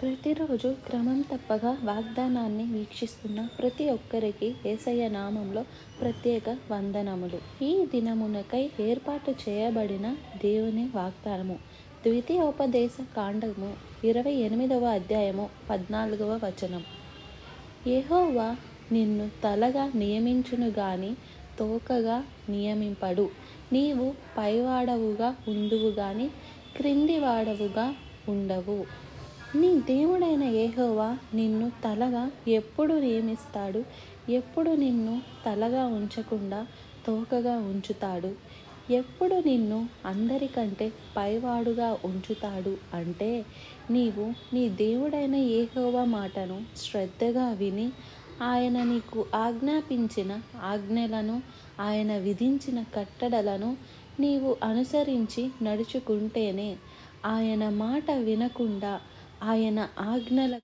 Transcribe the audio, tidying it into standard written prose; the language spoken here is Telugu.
ప్రతిరోజు క్రమం తప్పగా వాగ్దానాన్ని వీక్షిస్తున్న ప్రతి ఒక్కరికి యేసయ్య నామంలో ప్రత్యేక వందనములు. ఈ దినమునకై ఏర్పాటు చేయబడిన దేవుని వాగ్దానము ద్వితీయోపదేశ కాండము 28వ అధ్యాయము 14వ వచనం. యెహోవా నిన్ను తలగా నియమించును గాని తోకగా నియమింపడు. నీవు పైవాడవుగా ఉందువు గాని క్రిందివాడవుగా ఉండవు. నీ దేవుడైన యెహోవా నిన్ను తలగా ఎప్పుడు నియమిస్తాడు? ఎప్పుడు నిన్ను తలగా ఉంచకుండా తోకగా ఉంచుతాడు? ఎప్పుడు నిన్ను అందరికంటే పైవాడుగా ఉంచుతాడు అంటే, నీవు నీ దేవుడైన యెహోవా మాటను శ్రద్ధగా విని ఆయన నీకు ఆజ్ఞాపించిన ఆజ్ఞలను, ఆయన విధించిన కట్టడలను నీవు అనుసరించి నడుచుకుంటేనే. ఆయన మాట వినకుండా ఆయన ఆజ్ఞల